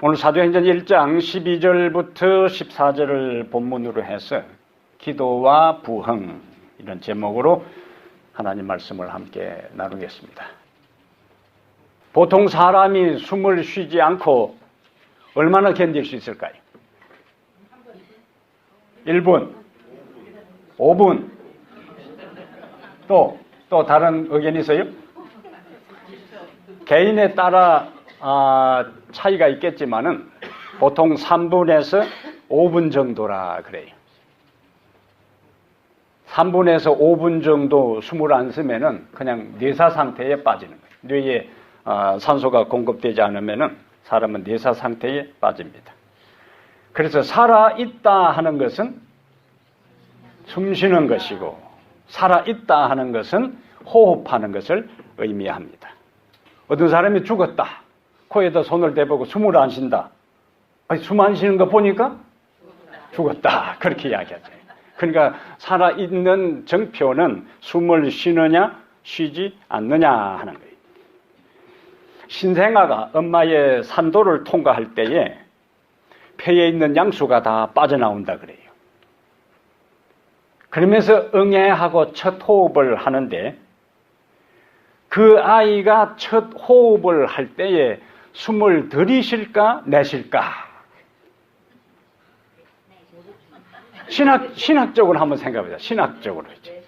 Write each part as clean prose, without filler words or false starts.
오늘 사도행전 1장 12절부터 14절을 본문으로 해서 기도와 부흥 이런 제목으로 하나님 말씀을 함께 나누겠습니다. 보통 사람이 숨을 쉬지 않고 얼마나 견딜 수 있을까요? 1분, 5분, 또 다른 의견이 있어요? 개인에 따라 차이가 있겠지만은 보통 3분에서 5분 정도라 그래요. 3분에서 5분 정도 숨을 안 쉬면은 그냥 뇌사 상태에 빠지는 거예요. 뇌에 산소가 공급되지 않으면은 사람은 뇌사 상태에 빠집니다. 그래서 살아있다 하는 것은 숨 쉬는 것이고, 살아있다 하는 것은 호흡하는 것을 의미합니다. 어떤 사람이 죽었다. 코에다 손을 대보고 숨을 안 쉰다. 숨 안 쉬는 거 보니까 죽었다. 그렇게 이야기하죠. 그러니까 살아있는 정표는 숨을 쉬느냐 쉬지 않느냐 하는 거예요. 신생아가 엄마의 산도를 통과할 때에 폐에 있는 양수가 다 빠져나온다 그래요. 그러면서 응애하고 첫 호흡을 하는데 그 아이가 첫 호흡을 할 때에 숨을 들이쉴까 내쉴까? 신학적으로 한번 생각해보자. 신학적으로 이제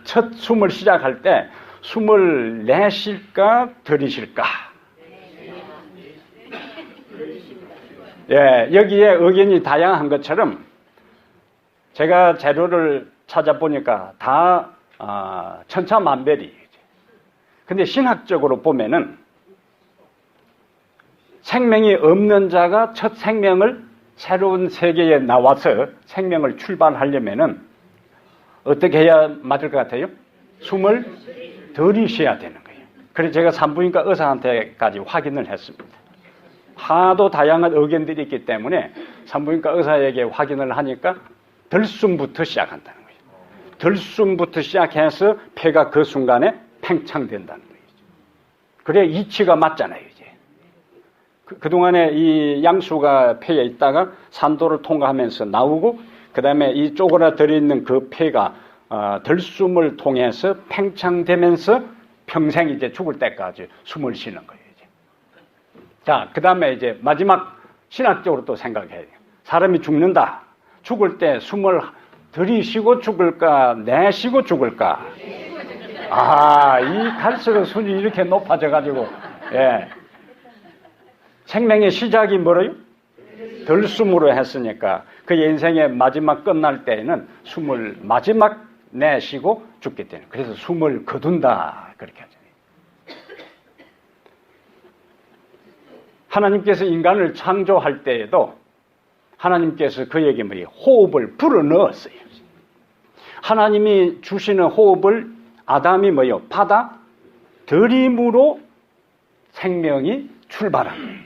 첫 숨을 시작할 때 숨을 내쉴까 들이쉴까? 예, 여기에 의견이 다양한 것처럼 제가 자료를 찾아보니까 다 천차만별이에요. 근데 신학적으로 보면은 생명이 없는 자가 첫 생명을 새로운 세계에 나와서 생명을 출발하려면은 어떻게 해야 맞을 것 같아요? 숨을 들이쉬어야 되는 거예요. 그래서 제가 산부인과 의사한테까지 확인을 했습니다. 하도 다양한 의견들이 있기 때문에 산부인과 의사에게 확인을 하니까 들숨부터 시작한다는 거예요. 들숨부터 시작해서 폐가 그 순간에 팽창된다는 거예요. 그래 이치가 맞잖아요. 이제 그동안에 이 양수가 폐에 있다가 산도를 통과하면서 나오고 그 다음에 이 쪼그라들어 있는 그 폐가 들숨을 통해서 팽창되면서 평생 이제 죽을 때까지 숨을 쉬는 거예요. 이제. 자, 그 다음에 이제 마지막 신학적으로 또 생각해야 돼요. 사람이 죽는다. 죽을 때 숨을 들이쉬고 죽을까 내쉬고 죽을까? 이 갈수록 수준이 이렇게 높아져가지고, 예. 생명의 시작이 뭐래요? 들숨으로 했으니까 그 인생의 마지막 끝날 때에는 숨을 마지막 내쉬고 죽게 되는. 그래서 숨을 거둔다 그렇게 하잖아요. 하나님께서 인간을 창조할 때에도 하나님께서 그에게 호흡을 불어넣었어요. 하나님이 주시는 호흡을 아담이 받아 들임으로 생명이 출발한 거예요.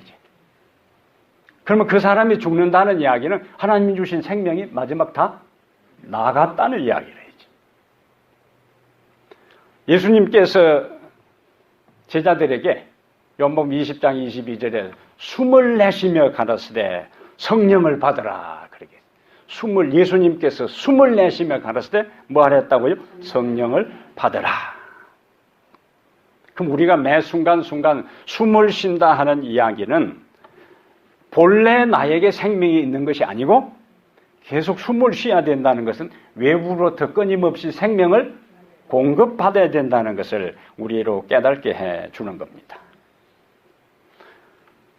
그러면 그 사람이 죽는다는 이야기는 하나님이 주신 생명이 마지막 다 나갔다는 이야기를 해야죠. 예수님께서 제자들에게 요한복음 20장 22절에 숨을 내쉬며 가라사대 성령을 받으라 그러게. 예수님께서 숨을 내쉬며 가라사대 뭐 하랬다고요? 성령을 받으라. 그럼 우리가 매 순간순간 숨을 쉰다 하는 이야기는 본래 나에게 생명이 있는 것이 아니고 계속 숨을 쉬어야 된다는 것은 외부로부터 끊임없이 생명을 공급받아야 된다는 것을 우리로 깨닫게 해주는 겁니다.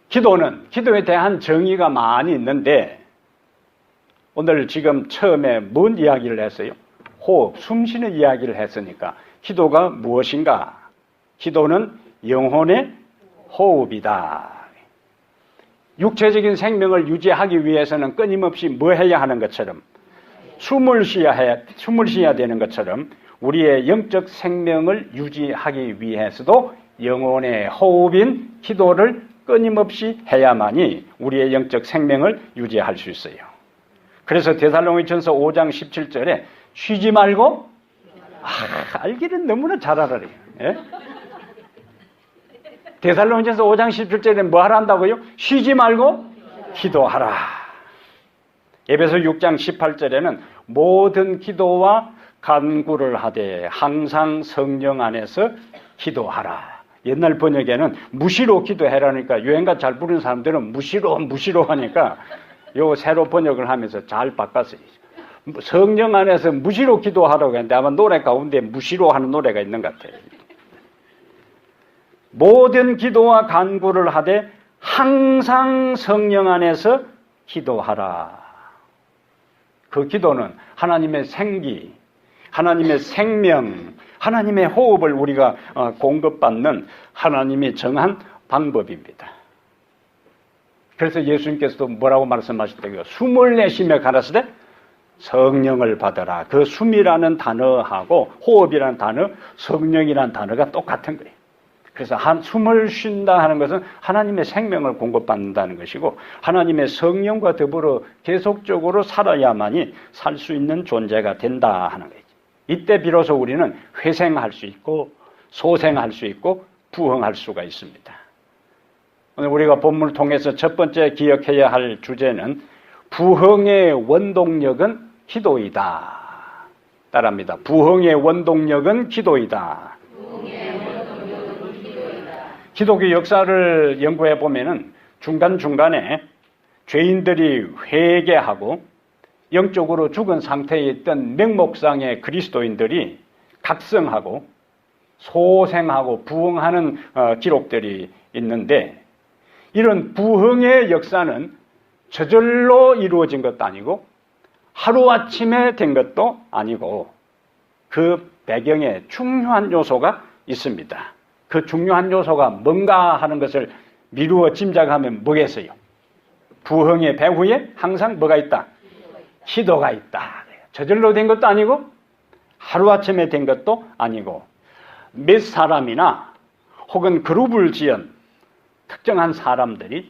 기도에 대한 정의가 많이 있는데 오늘 지금 처음에 뭔 이야기를 했어요? 호흡, 숨 쉬는 이야기를 했으니까 기도가 무엇인가? 기도는 영혼의 호흡이다. 육체적인 생명을 유지하기 위해서는 끊임없이 뭐 해야 하는 것처럼 숨을 쉬어야 되는 것처럼 우리의 영적 생명을 유지하기 위해서도 영혼의 호흡인 기도를 끊임없이 해야만이 우리의 영적 생명을 유지할 수 있어요. 그래서 데살로니가전서 5장 17절에 쉬지 말고 알기는 너무나 잘 알아요. 예? 데살로니가서 5장 17절에 뭐 하라 한다고요? 쉬지 말고 기도하라. 에베소 6장 18절에는 모든 기도와 간구를 하되 항상 성령 안에서 기도하라. 옛날 번역에는 무시로 기도해라니까 유행가 잘 부르는 사람들은 무시로 하니까 요 새로 번역을 하면서 잘 바꿨어요. 성령 안에서 무시로 기도하라고 했는데 아마 노래 가운데 무시로 하는 노래가 있는 것 같아요. 모든 기도와 간구를 하되 항상 성령 안에서 기도하라. 그 기도는 하나님의 생기, 하나님의 생명, 하나님의 호흡을 우리가 공급받는 하나님이 정한 방법입니다. 그래서 예수님께서도 뭐라고 말씀하셨다고요? 숨을 내쉬며 가라사대 성령을 받아라. 그 숨이라는 단어하고 호흡이라는 단어, 성령이라는 단어가 똑같은 거예요. 그래서 숨을 쉰다 하는 것은 하나님의 생명을 공급받는다는 것이고 하나님의 성령과 더불어 계속적으로 살아야만이 살 수 있는 존재가 된다 하는 거예요. 이때 비로소 우리는 회생할 수 있고 소생할 수 있고 부흥할 수가 있습니다. 오늘 우리가 본문을 통해서 첫 번째 기억해야 할 주제는 부흥의 원동력은 기도이다. 따라합니다. 부흥의 원동력은 기도이다. 기독교 역사를 연구해 보면은 중간중간에 죄인들이 회개하고 영적으로 죽은 상태에 있던 명목상의 그리스도인들이 각성하고 소생하고 부흥하는 기록들이 있는데 이런 부흥의 역사는 저절로 이루어진 것도 아니고 하루아침에 된 것도 아니고 그 배경에 중요한 요소가 있습니다. 그 중요한 요소가 뭔가 하는 것을 미루어 짐작하면 뭐겠어요? 부흥의 배후에 항상 뭐가 있다? 기도가 있다. 저절로 된 것도 아니고 하루아침에 된 것도 아니고 몇 사람이나 혹은 그룹을 지은 특정한 사람들이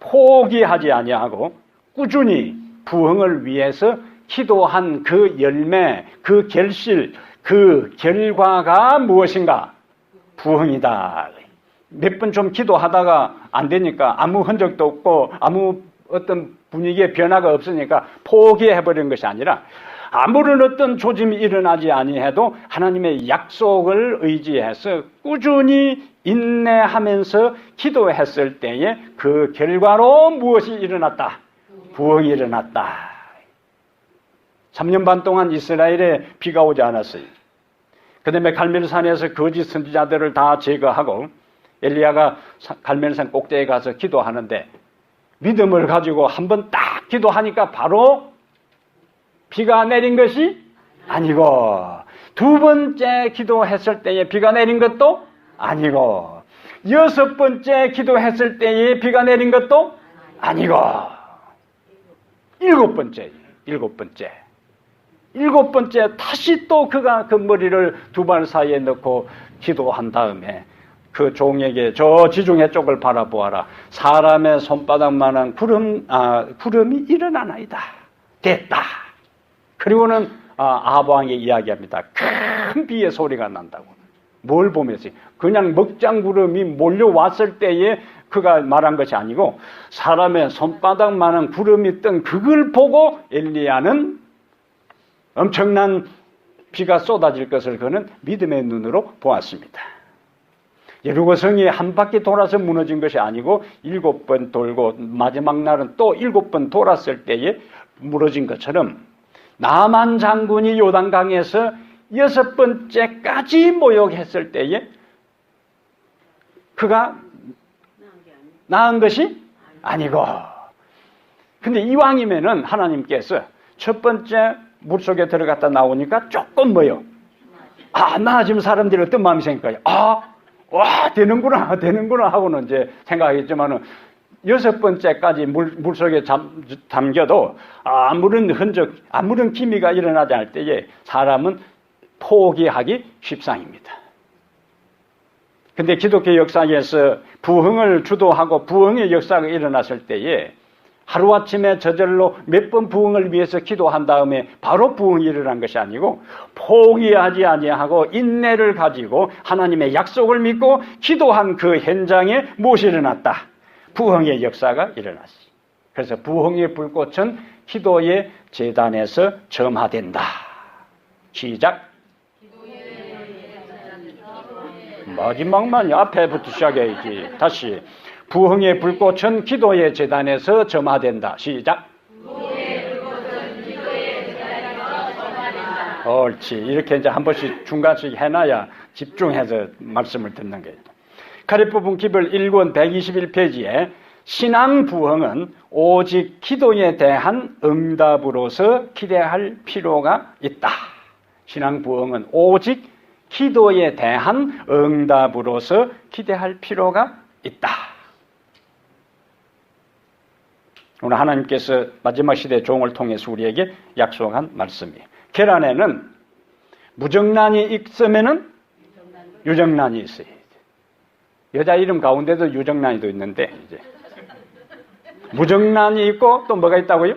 포기하지 아니하고 꾸준히 부흥을 위해서 기도한 그 열매, 그 결실, 그 결과가 무엇인가? 부흥이다. 몇 번 좀 기도하다가 안 되니까 아무 흔적도 없고 아무 어떤 분위기의 변화가 없으니까 포기해버린 것이 아니라 아무런 어떤 조짐이 일어나지 아니해도 하나님의 약속을 의지해서 꾸준히 인내하면서 기도했을 때에 그 결과로 무엇이 일어났다? 부흥이 일어났다. 3년 반 동안 이스라엘에 비가 오지 않았어요. 그 다음에 갈멜산에서 거짓 선지자들을 다 제거하고 엘리야가 갈멜산 꼭대기에 가서 기도하는데 믿음을 가지고 한번 딱 기도하니까 바로 비가 내린 것이 아니고 두 번째 기도했을 때에 비가 내린 것도 아니고 여섯 번째 기도했을 때에 비가 내린 것도 아니고 일곱 번째 다시 또 그가 그 머리를 두 발 사이에 넣고 기도한 다음에 그 종에게 저 지중해 쪽을 바라보아라. 사람의 손바닥만한 구름이 일어나나이다. 됐다. 그리고는 아합왕이 이야기합니다. 큰 비의 소리가 난다고. 뭘 보면서 그냥 먹장구름이 몰려왔을 때에 그가 말한 것이 아니고 사람의 손바닥만한 구름이 뜬 그걸 보고 엘리야는 엄청난 비가 쏟아질 것을 그는 믿음의 눈으로 보았습니다. 여리고성이 한 바퀴 돌아서 무너진 것이 아니고 7번 돌고 마지막 날은 또 7번 돌았을 때에 무너진 것처럼 나만 장군이 요단강에서 6번째까지 모욕했을 때에 그가 나은 것이 아니고 근데 이왕이면은 하나님께서 첫 번째 물속에 들어갔다 나오니까 조금 뭐요? 나아지면 사람들이 어떤 마음이 생길까요? 되는구나 하고는 이제 생각하겠지만은 6번째까지 물속에 잠겨도 아무런 흔적, 아무런 기미가 일어나지 않을 때에 사람은 포기하기 십상입니다. 근데 기독교 역사에서 부흥을 주도하고 부흥의 역사가 일어났을 때에 하루아침에 저절로 몇 번 부흥을 위해서 기도한 다음에 바로 부흥이 일어난 것이 아니고 포기하지 아니하고 인내를 가지고 하나님의 약속을 믿고 기도한 그 현장에 무엇이 일어났다? 부흥의 역사가 일어났어요. 그래서 부흥의 불꽃은 기도의 제단에서 점화된다. 시작. 마지막만 앞에부터 시작해야지. 다시. 부흥의 불꽃은 기도의 제단에서 점화된다. 시작. 부흥의 불꽃은 기도의 제단에서 점화된다. 옳지. 이렇게 이제 한 번씩 중간씩 해놔야 집중해서 말씀을 듣는 거예요. 가리부분 기별 1권 121페이지에 신앙 부흥은 오직 기도에 대한 응답으로서 기대할 필요가 있다. 신앙 부흥은 오직 기도에 대한 응답으로서 기대할 필요가 있다. 오늘 하나님께서 마지막 시대 종을 통해서 우리에게 약속한 말씀이에요. 계란에는 무정란이 있으면은 유정란이 있어요. 여자 이름 가운데도 유정란이도 있는데 이제 무정란이 있고 또 뭐가 있다고요?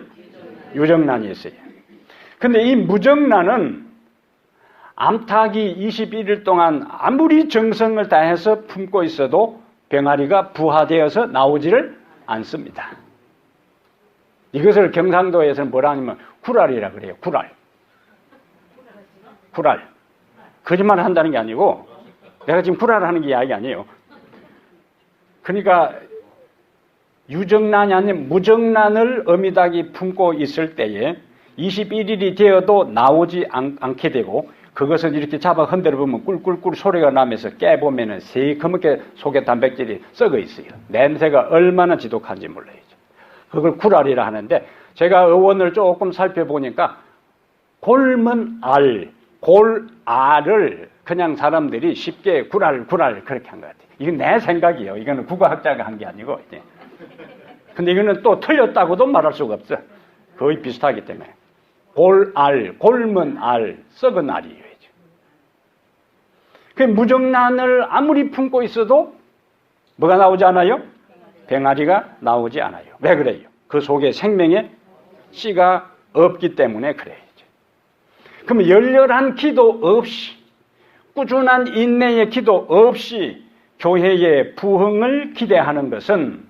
유정란이 있어요. 근데 이 무정란은 암탉이 21일 동안 아무리 정성을 다해서 품고 있어도 병아리가 부화되어서 나오지를 않습니다. 이것을 경상도에서는 뭐라 하냐면 구랄이라 그래요. 구랄. 거짓말을 한다는 게 아니고 내가 지금 구랄하는 게 이야기 아니에요. 그러니까 유정란이 아닌 무정란을 어미닭이 품고 있을 때에 21일이 되어도 나오지 않게 되고 그것을 이렇게 잡아 흔들어 보면 꿀꿀꿀 소리가 나면서 깨보면은 새까맣게 속에 단백질이 썩어 있어요. 냄새가 얼마나 지독한지 몰라요. 그걸 구랄이라 하는데 제가 어원을 조금 살펴보니까 골문 알, 골알을 그냥 사람들이 쉽게 구랄 그렇게 한 것 같아요. 이건 내 생각이에요. 이거는 국어학자가 한 게 아니고. 근데 이거는 또 틀렸다고도 말할 수가 없어. 거의 비슷하기 때문에. 골알, 골문 알, 썩은 알이에요. 그 무정란을 아무리 품고 있어도 뭐가 나오지 않아요? 병아리가 나오지 않아요. 왜 그래요? 그 속에 생명의 씨가 없기 때문에 그래요. 그러면 열렬한 기도 없이 꾸준한 인내의 기도 없이 교회의 부흥을 기대하는 것은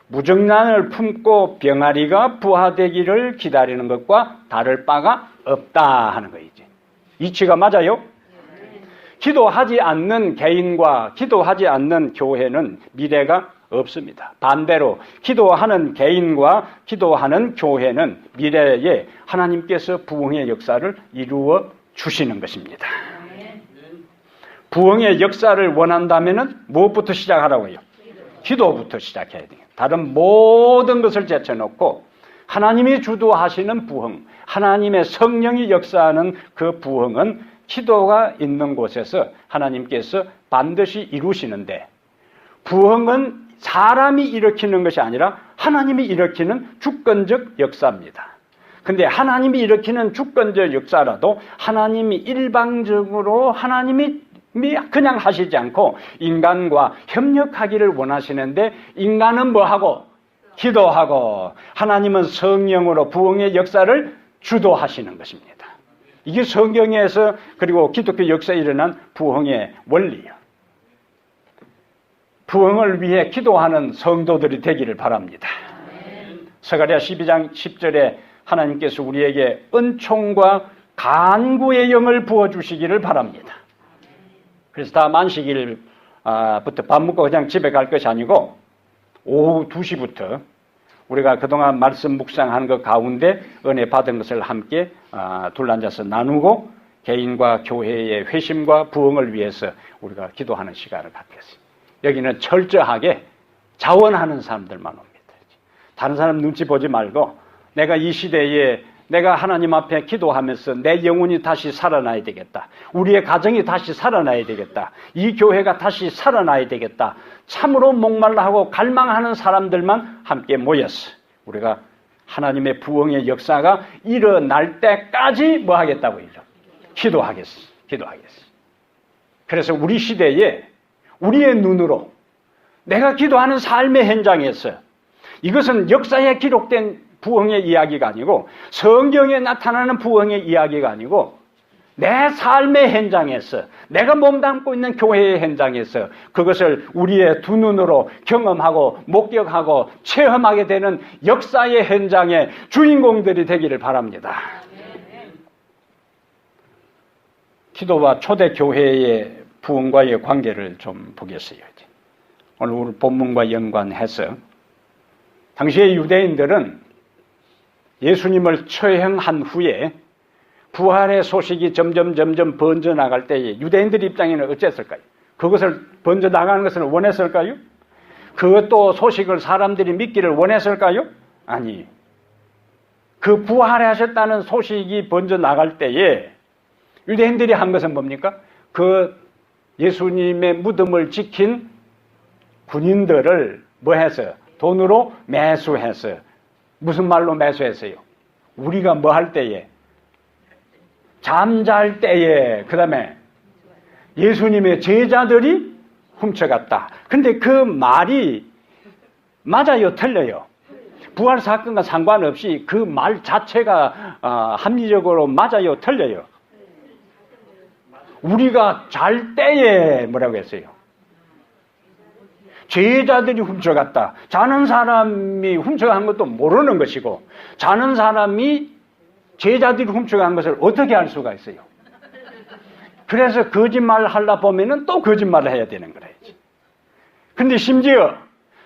무정란을 품고 병아리가 부화되기를 기다리는 것과 다를 바가 없다 하는 거이지. 이치가 맞아요? 기도하지 않는 개인과 기도하지 않는 교회는 미래가 없습니다. 반대로 기도하는 개인과 기도하는 교회는 미래에 하나님께서 부흥의 역사를 이루어 주시는 것입니다. 부흥의 역사를 원한다면 무엇부터 시작하라고요? 기도부터 시작해야 돼요. 다른 모든 것을 제쳐놓고 하나님이 주도하시는 부흥, 하나님의 성령이 역사하는 그 부흥은 기도가 있는 곳에서 하나님께서 반드시 이루시는데 부흥은 사람이 일으키는 것이 아니라 하나님이 일으키는 주권적 역사입니다. 근데 하나님이 일으키는 주권적 역사라도 하나님이 일방적으로 하나님이 그냥 하시지 않고 인간과 협력하기를 원하시는데 인간은 뭐하고? 기도하고 하나님은 성령으로 부흥의 역사를 주도하시는 것입니다. 이게 성경에서 그리고 기독교 역사에 일어난 부흥의 원리예요. 부흥을 위해 기도하는 성도들이 되기를 바랍니다. 스가랴 12장 10절에 하나님께서 우리에게 은총과 간구의 영을 부어주시기를 바랍니다. 그래서 다음 안식일부터 밥 먹고 그냥 집에 갈 것이 아니고 오후 2시부터 우리가 그동안 말씀 묵상한 것 가운데 은혜 받은 것을 함께 둘러앉아서 나누고 개인과 교회의 회심과 부흥을 위해서 우리가 기도하는 시간을 갖겠습니다. 여기는 철저하게 자원하는 사람들만 옵니다. 다른 사람 눈치 보지 말고 내가 이 시대에 내가 하나님 앞에 기도하면서 내 영혼이 다시 살아나야 되겠다. 우리의 가정이 다시 살아나야 되겠다. 이 교회가 다시 살아나야 되겠다. 참으로 목말라 하고 갈망하는 사람들만 함께 모였어. 우리가 하나님의 부흥의 역사가 일어날 때까지 뭐 하겠다고요? 기도하겠어. 그래서 우리 시대에 우리의 눈으로 내가 기도하는 삶의 현장에서 이것은 역사에 기록된 부흥의 이야기가 아니고 성경에 나타나는 부흥의 이야기가 아니고 내 삶의 현장에서 내가 몸담고 있는 교회의 현장에서 그것을 우리의 두 눈으로 경험하고 목격하고 체험하게 되는 역사의 현장의 주인공들이 되기를 바랍니다. 기도와 초대교회의 부흥과의 관계를 좀 보겠어요. 오늘 본문과 연관해서 당시의 유대인들은 예수님을 처형한 후에 부활의 소식이 점점 번져나갈 때에 유대인들 입장에는 어땠을까요? 그것을 번져나가는 것을 원했을까요? 그것도 소식을 사람들이 믿기를 원했을까요? 아니. 그 부활하셨다는 소식이 번져나갈 때에 유대인들이 한 것은 뭡니까? 그 예수님의 무덤을 지킨 군인들을 뭐 해서? 돈으로 매수해서. 무슨 말로 매수했어요? 우리가 뭐 할 때에? 잠잘 때에, 그 다음에 예수님의 제자들이 훔쳐갔다. 근데 그 말이 맞아요, 틀려요? 부활 사건과 상관없이 그 말 자체가 합리적으로 맞아요, 틀려요? 우리가 잘 때에 뭐라고 했어요? 제자들이 훔쳐갔다. 자는 사람이 훔쳐간 것도 모르는 것이고 자는 사람이 제자들이 훔쳐간 것을 어떻게 알 수가 있어요? 그래서 거짓말을 하려 보면은 또 거짓말을 해야 되는 거라지. 근데 심지어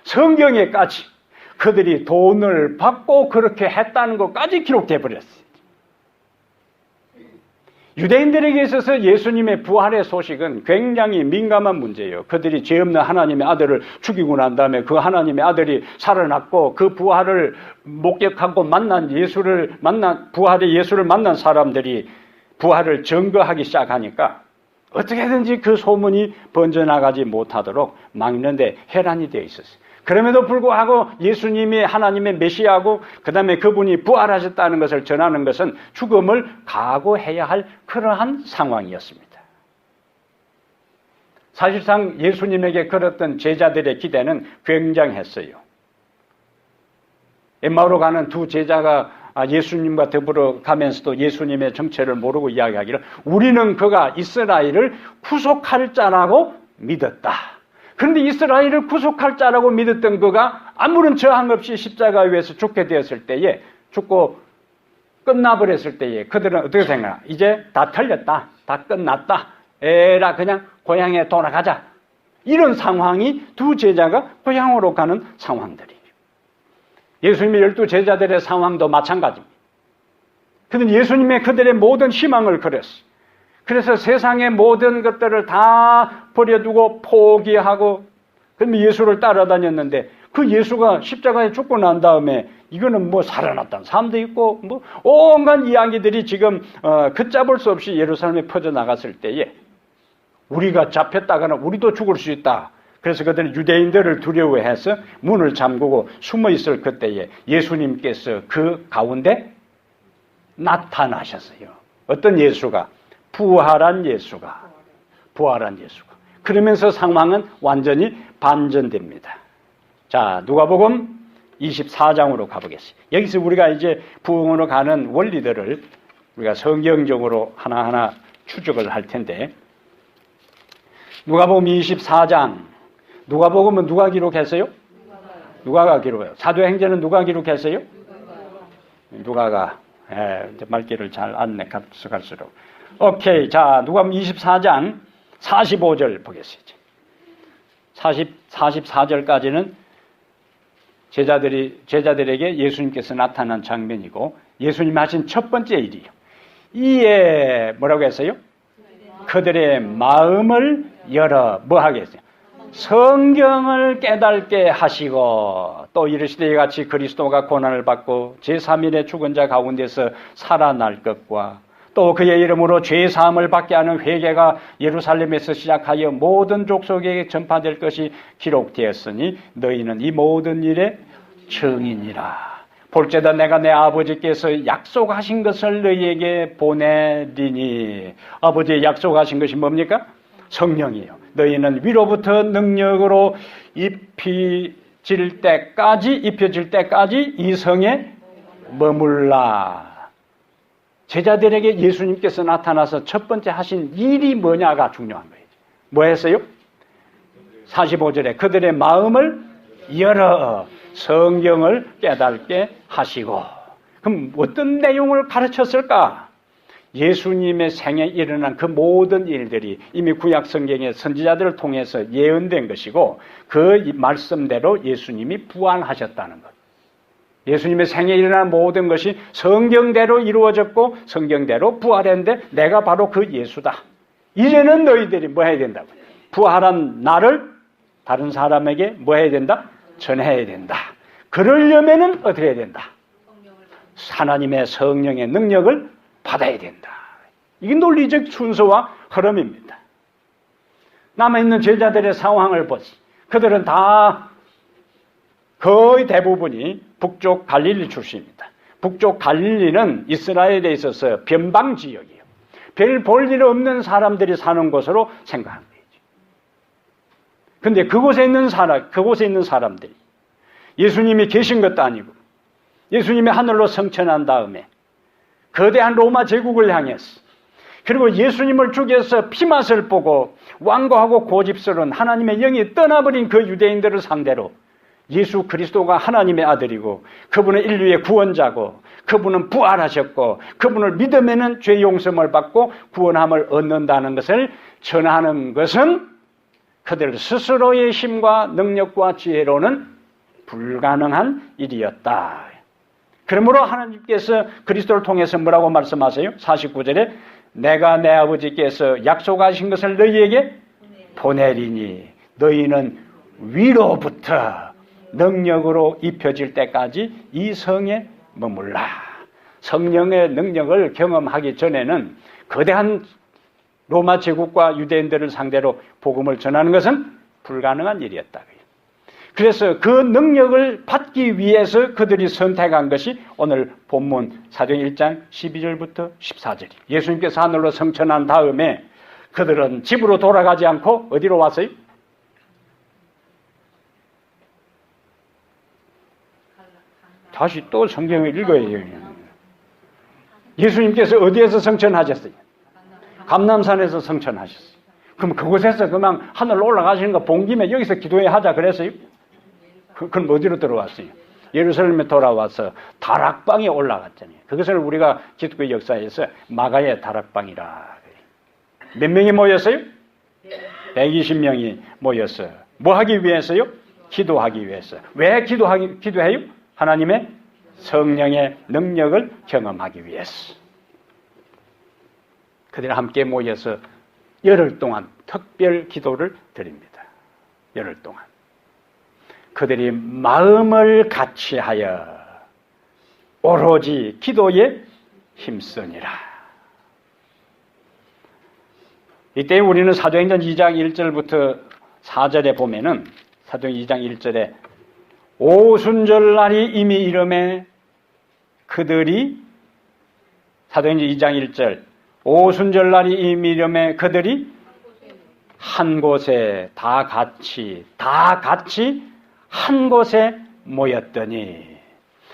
성경에까지 그들이 돈을 받고 그렇게 했다는 것까지 기록돼 버렸어요. 유대인들에게 있어서 예수님의 부활의 소식은 굉장히 민감한 문제예요. 그들이 죄 없는 하나님의 아들을 죽이고 난 다음에 그 하나님의 아들이 살아났고 그 부활을 목격하고 부활의 예수를 만난 사람들이 부활을 증거하기 시작하니까 어떻게든지 그 소문이 번져나가지 못하도록 막는데 혈안이 되어 있었어요. 그럼에도 불구하고 예수님이 하나님의 메시아고 그 다음에 그분이 부활하셨다는 것을 전하는 것은 죽음을 각오해야 할 그러한 상황이었습니다. 사실상 예수님에게 걸었던 제자들의 기대는 굉장했어요. 엠마오로 가는 두 제자가 예수님과 더불어 가면서도 예수님의 정체를 모르고 이야기하기를 우리는 그가 이스라엘을 구속할 자라고 믿었다. 그런데 이스라엘을 구속할 자라고 믿었던 그가 아무런 저항 없이 십자가 위에서 죽게 되었을 때에 죽고 끝나버렸을 때에 그들은 어떻게 생각하나? 이제 다 틀렸다. 다 끝났다. 에라 그냥 고향에 돌아가자. 이런 상황이 두 제자가 고향으로 가는 상황들이에요. 예수님의 12 제자들의 상황도 마찬가지입니다. 그들은 예수님의 그들의 모든 희망을 걸었어요. 그래서 세상의 모든 것들을 다 버려두고 포기하고 그러면 예수를 따라다녔는데 그 예수가 십자가에 죽고 난 다음에 이거는 뭐 살아났다는 사람도 있고 뭐 온갖 이야기들이 지금 걷잡을 수 없이 예루살렘에 퍼져나갔을 때에 우리가 잡혔다가는 우리도 죽을 수 있다. 그래서 그들은 유대인들을 두려워해서 문을 잠그고 숨어 있을 그때에 예수님께서 그 가운데 나타나셨어요. 어떤 예수가? 부활한 예수가. 그러면서 상황은 완전히 반전됩니다. 자, 누가복음 24장으로 가보겠습니다. 여기서 우리가 이제 부흥으로 가는 원리들을 우리가 성경적으로 하나하나 추적을 할 텐데, 누가복음 24장, 누가복음은 누가 기록했어요? 누가가 기록해요. 사도행전은 누가 기록했어요? 누가가. 이제 말귀를 잘 안내 갈수록. 오케이. 자, 누가복음 24장 45절 보겠습니다. 44절까지는 제자들에게 예수님께서 나타난 장면이고 예수님이 하신 첫 번째 일이에요. 이에 뭐라고 했어요? 그들의 마음을 열어 뭐 하겠어요? 성경을 깨닫게 하시고 또 이르시되 이같이 그리스도가 고난을 받고 제3일에 죽은 자 가운데서 살아날 것과 또 그의 이름으로 죄사함을 받게 하는 회개가 예루살렘에서 시작하여 모든 족속에게 전파될 것이 기록되었으니 너희는 이 모든 일의 증인이라. 볼지어다 내가 내 아버지께서 약속하신 것을 너희에게 보내리니. 아버지의 약속하신 것이 뭡니까? 성령이에요. 너희는 위로부터 능력으로 입히 입혀질 때까지 이 성에 머물라. 제자들에게 예수님께서 나타나서 첫 번째 하신 일이 뭐냐가 중요한 거예요. 뭐 했어요? 45절에 그들의 마음을 열어 성경을 깨닫게 하시고. 그럼 어떤 내용을 가르쳤을까? 예수님의 생에 일어난 그 모든 일들이 이미 구약 성경의 선지자들을 통해서 예언된 것이고 그 말씀대로 예수님이 부활하셨다는 것. 예수님의 생에 일어난 모든 것이 성경대로 이루어졌고 성경대로 부활했는데 내가 바로 그 예수다. 이제는 너희들이 뭐 해야 된다고? 부활한 나를 다른 사람에게 뭐 해야 된다? 전해야 된다. 그러려면은 어떻게 해야 된다? 하나님의 성령의 능력을 받아야 된다. 이게 논리적 순서와 흐름입니다. 남아있는 제자들의 상황을 보시. 그들은 다 거의 대부분이 북쪽 갈릴리 출신입니다. 북쪽 갈릴리는 이스라엘에 있어서 변방 지역이에요. 별 볼 일 없는 사람들이 사는 곳으로 생각하는 거죠. 그런데 그곳에 있는 사람들이 예수님이 계신 것도 아니고 예수님이 하늘로 승천한 다음에 거대한 로마 제국을 향해서 그리고 예수님을 죽여서 피맛을 보고 완고하고 고집스러운 하나님의 영이 떠나버린 그 유대인들을 상대로 예수 그리스도가 하나님의 아들이고 그분은 인류의 구원자고 그분은 부활하셨고 그분을 믿으면 죄 용서를 받고 구원함을 얻는다는 것을 전하는 것은 그들 스스로의 힘과 능력과 지혜로는 불가능한 일이었다. 그러므로 하나님께서 그리스도를 통해서 뭐라고 말씀하세요? 49절에 내가 내 아버지께서 약속하신 것을 너희에게 보내리니 너희는 위로부터 능력으로 입혀질 때까지 이 성에 머물라. 성령의 능력을 경험하기 전에는 거대한 로마 제국과 유대인들을 상대로 복음을 전하는 것은 불가능한 일이었다. 그래서 그 능력을 받기 위해서 그들이 선택한 것이 오늘 본문 사도행 1장 12절부터 14절. 예수님께서 하늘로 승천한 다음에 그들은 집으로 돌아가지 않고 어디로 왔어요? 다시 또 성경을 읽어야 해요. 예수님께서 어디에서 승천하셨어요? 감람산에서 승천하셨어요. 그럼 그곳에서 그만 하늘로 올라가시는 거 본 김에 여기서 기도해 하자 그랬어요? 그럼 어디로 들어왔어요? 예루살렘에 돌아와서 다락방에 올라갔잖아요. 그것을 우리가 기독교 역사에서 마가의 다락방이라. 몇 명이 모였어요? 120명이 모였어요. 뭐 하기 위해서요? 기도하기 위해서. 왜 기도해요? 하나님의 성령의 능력을 경험하기 위해서. 그들이 함께 모여서 열흘 동안 특별 기도를 드립니다. 열흘 동안. 그들이 마음을 같이하여 오로지 기도에 힘쓰니라. 이때 우리는 사도행전 2장 1절부터 4절에 보면은 사도행전 2장 1절에 오순절날이 이미 이름에 그들이 사도행전 2장 1절 오순절날이 이미 이름에 그들이 한 곳에 다 같이 한 곳에 모였더니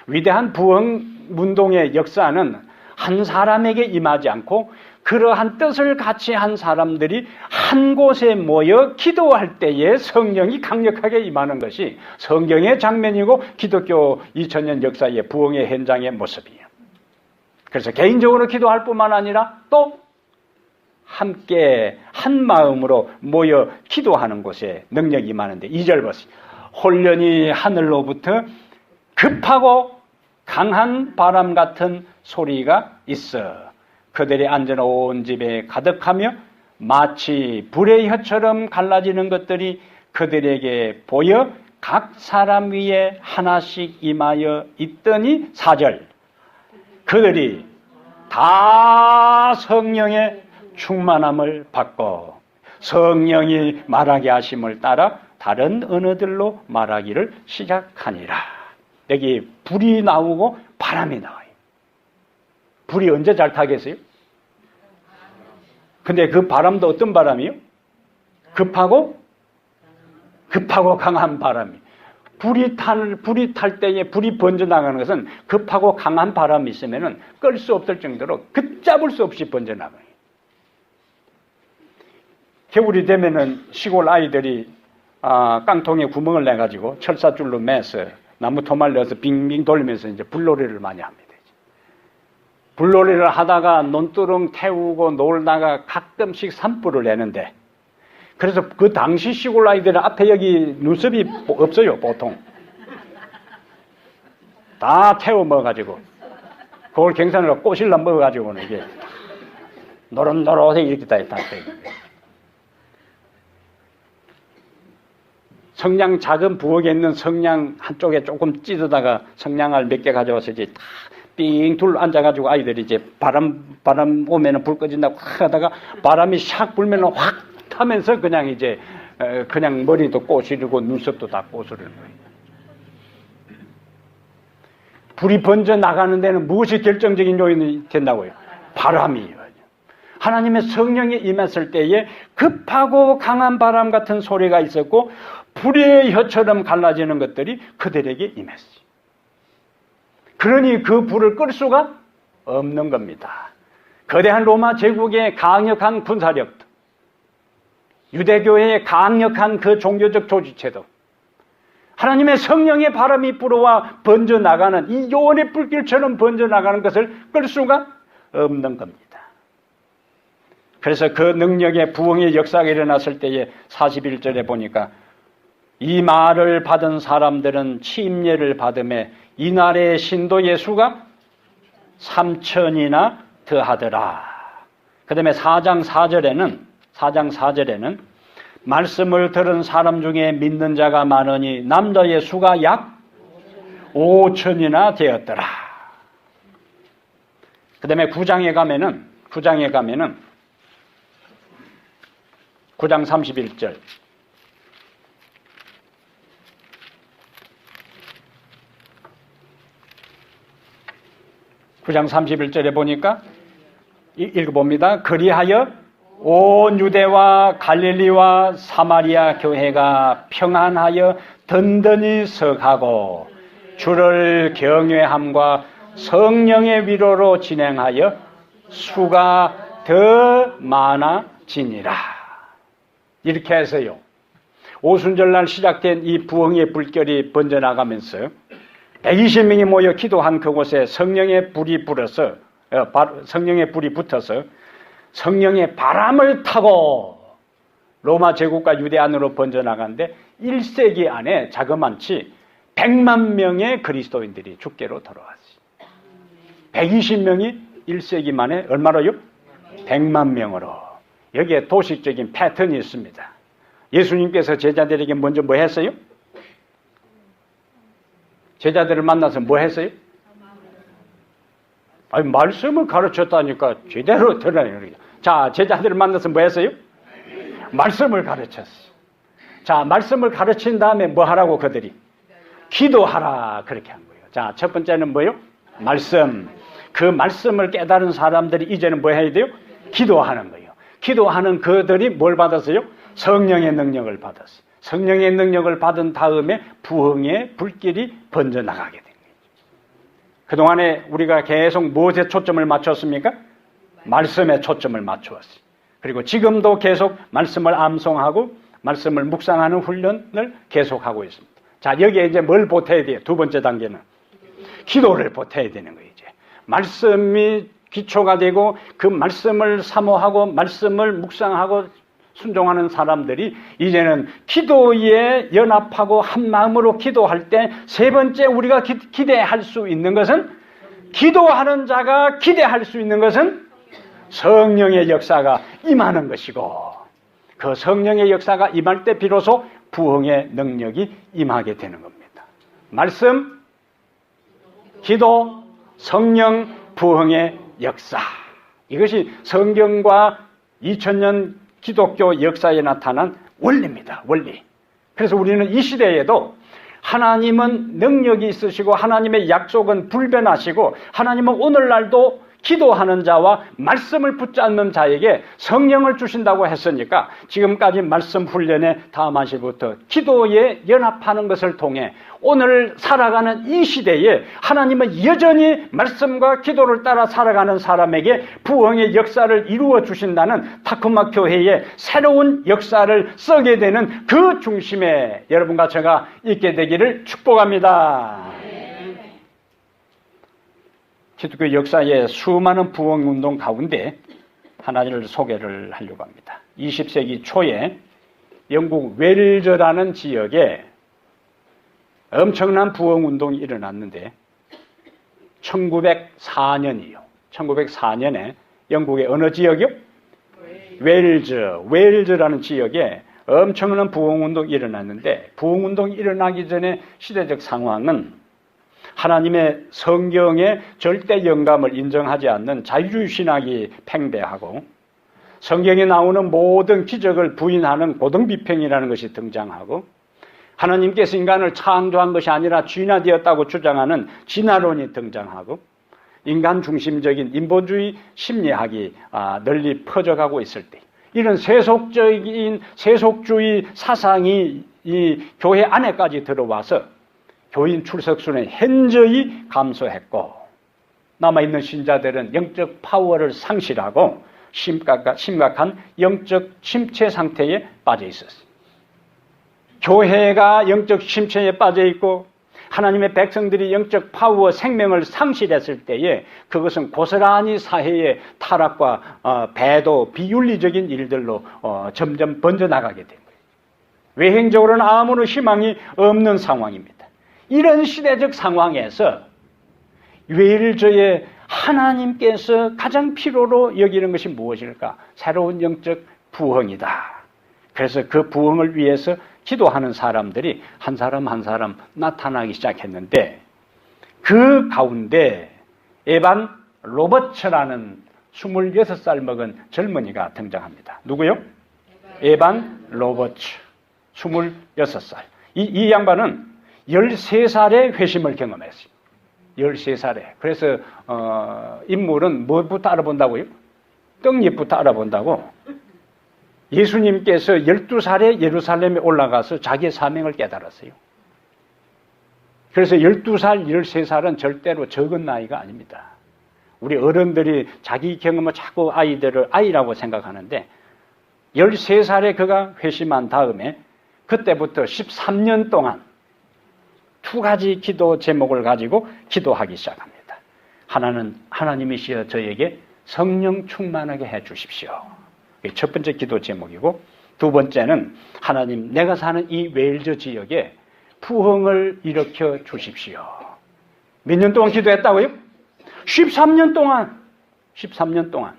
위대한 부흥운동의 역사는 한 사람에게 임하지 않고 그러한 뜻을 같이 한 사람들이 한 곳에 모여 기도할 때에 성령이 강력하게 임하는 것이 성경의 장면이고 기독교 2000년 역사의 부흥의 현장의 모습이에요. 그래서 개인적으로 기도할 뿐만 아니라 또 함께 한 마음으로 모여 기도하는 곳에 능력이 임하는데 2절 보세요. 홀련히 하늘로부터 급하고 강한 바람 같은 소리가 있어 그들이 앉은 온 집에 가득하며 마치 불의 혀처럼 갈라지는 것들이 그들에게 보여 각 사람 위에 하나씩 임하여 있더니 4절 그들이 다 성령의 충만함을 받고 성령이 말하게 하심을 따라 다른 언어들로 말하기를 시작하니라. 여기 불이 나오고 바람이 나와요. 불이 언제 잘 타겠어요? 근데 그 바람도 어떤 바람이요? 급하고 강한 바람이. 불이 탈 때에 불이 번져나가는 것은 급하고 강한 바람이 있으면 끌 수 없을 정도로 걷잡을 수 없이 번져나가요. 겨울이 되면은 시골 아이들이 깡통에 구멍을 내가지고 철사줄로 매서 나무 토말 넣어서 빙빙 돌리면서 이제 불놀이를 많이 합니다. 불놀이를 하다가 논두렁 태우고 놀다가 가끔씩 산불을 내는데, 그래서 그 당시 시골 아이들은 앞에 여기 눈썹이 없어요, 보통. 다 태워 먹어가지고, 그걸 경산으로 꼬실라 먹어가지고는 이게 노릇노릇하게 이렇게 다 돼요. 성냥, 작은 부엌에 있는 성냥 한쪽에 조금 찢어다가 성냥알 몇 개 가져와서 이제 다 삥 둘 앉아가지고 아이들이 이제 바람 오면은 불 꺼진다고 확 하다가 바람이 샥 불면은 확 타면서 그냥 이제 그냥 머리도 꼬시르고 눈썹도 다 꼬스르는 거예요. 불이 번져 나가는 데는 무엇이 결정적인 요인이 된다고요? 바람이에요. 하나님의 성령이 임했을 때에 급하고 강한 바람 같은 소리가 있었고 불의 혀처럼 갈라지는 것들이 그들에게 임했어요. 그러니 그 불을 끌 수가 없는 겁니다. 거대한 로마 제국의 강력한 군사력도, 유대교회의 강력한 그 종교적 조직체도, 하나님의 성령의 바람이 불어와 번져나가는 이 요원의 불길처럼 번져나가는 것을 끌 수가 없는 겁니다. 그래서 그 능력의 부흥의 역사가 일어났을 때에 41절에 보니까 이 말을 받은 사람들은 침례를 받음에 이날의 신도의 수가 3,000이나 더하더라. 그 다음에 4장 4절에는 말씀을 들은 사람 중에 믿는 자가 많으니 남자의 수가 약 5,000이나 되었더라. 그 다음에 9장에 가면은 9장 31절. 9장 31절에 보니까 읽어봅니다. 그리하여 온 유대와 갈릴리와 사마리아 교회가 평안하여 든든히 서가고 주를 경외함과 성령의 위로로 진행하여 수가 더 많아지니라. 이렇게 해서요, 오순절날 시작된 이 부흥의 불결이 번져나가면서 120명이 모여 기도한 그곳에 성령의 불이 붙어서 성령의 바람을 타고 로마 제국과 유대 안으로 번져나가는데 1세기 안에 자그만치 100만 명의 그리스도인들이 주께로 돌아왔어요. 120명이 1세기 만에 얼마로요? 100만 명으로. 여기에 도식적인 패턴이 있습니다. 예수님께서 제자들에게 먼저 뭐 했어요? 제자들을 만나서 뭐 했어요? 아니, 말씀을 가르쳤다니까 제대로 들으라는 거죠. 자, 제자들을 만나서 뭐 했어요? 말씀을 가르쳤어요. 자, 말씀을 가르친 다음에 뭐 하라고 그들이? 기도하라. 그렇게 한 거예요. 자, 첫 번째는 뭐예요? 말씀. 그 말씀을 깨달은 사람들이 이제는 뭐 해야 돼요? 기도하는 거예요. 기도하는 그들이 뭘 받았어요? 성령의 능력을 받았어요. 성령의 능력을 받은 다음에 부흥의 불길이 번져나가게 된 거예요. 그동안에 우리가 계속 무엇에 초점을 맞췄습니까? 말씀에 초점을 맞추었어요. 그리고 지금도 계속 말씀을 암송하고 말씀을 묵상하는 훈련을 계속하고 있습니다. 자, 여기에 이제 뭘 보태야 돼요? 두 번째 단계는 기도를 보태야 되는 거예요. 이제 말씀이 기초가 되고 그 말씀을 사모하고 말씀을 묵상하고 순종하는 사람들이 이제는 기도에 연합하고 한 마음으로 기도할 때 세 번째 우리가 기대할 수 있는 것은, 기도하는 자가 기대할 수 있는 것은 성령의 역사가 임하는 것이고, 그 성령의 역사가 임할 때 비로소 부흥의 능력이 임하게 되는 겁니다. 말씀, 기도, 성령, 부흥의 역사. 이것이 성경과 2000년 기독교 역사에 나타난 원리입니다. 원리. 그래서 우리는 이 시대에도 하나님은 능력이 있으시고 하나님의 약속은 불변하시고 하나님은 오늘날도 기도하는 자와 말씀을 붙잡는 자에게 성령을 주신다고 했으니까 지금까지 말씀 훈련의 다음 한시부터 기도에 연합하는 것을 통해 오늘 살아가는 이 시대에 하나님은 여전히 말씀과 기도를 따라 살아가는 사람에게 부흥의 역사를 이루어 주신다는 타코마 교회의 새로운 역사를 써게 되는 그 중심에 여러분과 제가 있게 되기를 축복합니다. 기독교 역사의 수많은 부흥운동 가운데 하나를 소개를 하려고 합니다. 20세기 초에 영국 웰즈라는 지역에 엄청난 부흥운동이 일어났는데 1904년이요. 1904년에 영국의 어느 지역이요? 웰즈라는 지역에 엄청난 부흥운동이 일어났는데 부흥운동이 일어나기 전에 시대적 상황은 하나님의 성경의 절대 영감을 인정하지 않는 자유주의 신학이 팽배하고 성경에 나오는 모든 기적을 부인하는 고등비평이라는 것이 등장하고 하나님께서 인간을 창조한 것이 아니라 진화되었다고 주장하는 진화론이 등장하고 인간 중심적인 인본주의 심리학이 널리 퍼져가고 있을 때 이런 세속주의 사상이 이 교회 안에까지 들어와서 교인 출석수는 현저히 감소했고 남아있는 신자들은 영적 파워를 상실하고 심각한 영적 침체 상태에 빠져 있었어요. 교회가 영적 침체에 빠져 있고 하나님의 백성들이 영적 파워 생명을 상실했을 때에 그것은 고스란히 사회의 타락과 배도 비윤리적인 일들로 점점 번져나가게 된 거예요. 외행적으로는 아무런 희망이 없는 상황입니다. 이런 시대적 상황에서 웰즈의 하나님께서 가장 필요로 여기는 것이 무엇일까? 새로운 영적 부흥이다. 그래서 그 부흥을 위해서 기도하는 사람들이 한 사람 한 사람 나타나기 시작했는데 그 가운데 에반 로버츠라는 26살 먹은 젊은이가 등장합니다. 누구요? 에반 로버츠. 26살. 이 양반은 13살의 회심을 경험했어요. 13살에. 그래서 인물은 무엇부터 알아본다고요? 떡잎부터 알아본다고. 예수님께서 12살에 예루살렘에 올라가서 자기의 사명을 깨달았어요. 그래서 12살, 13살은 절대로 적은 나이가 아닙니다. 우리 어른들이 자기 경험을 자꾸 아이들을 아이라고 생각하는데 13살에 그가 회심한 다음에 그때부터 13년 동안 두 가지 기도 제목을 가지고 기도하기 시작합니다. 하나는 하나님이시여 저에게 성령 충만하게 해 주십시오. 이게 첫 번째 기도 제목이고 두 번째는 하나님 내가 사는 이 웰즈 지역에 부흥을 일으켜 주십시오. 몇 년 동안 기도했다고요? 13년 동안. 13년 동안.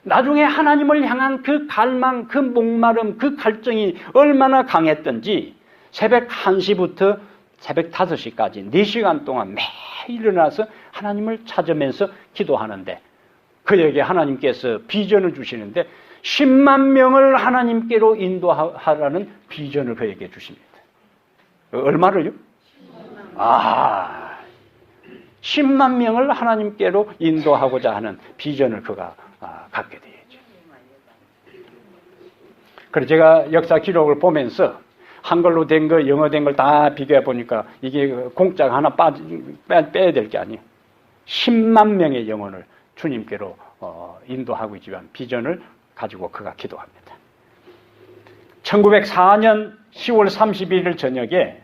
나중에 하나님을 향한 그 갈망, 그 목마름, 그 갈증이 얼마나 강했던지 새벽 1시부터 새벽 5시까지 4시간 동안 매일 일어나서 하나님을 찾으면서 기도하는데 그에게 하나님께서 비전을 주시는데 10만 명을 하나님께로 인도하라는 비전을 그에게 주십니다. 얼마를요? 10만 명을 하나님께로 인도하고자 하는 비전을 그가 갖게 되죠. 그래서 제가 역사 기록을 보면서 한글로 된 거, 영어 된 걸 다 비교해 보니까 이게 공짜가 하나 빼야 될 게 아니에요. 10만 명의 영혼을 주님께로 인도하고 있지만 비전을 가지고 그가 기도합니다. 1904년 10월 31일 저녁에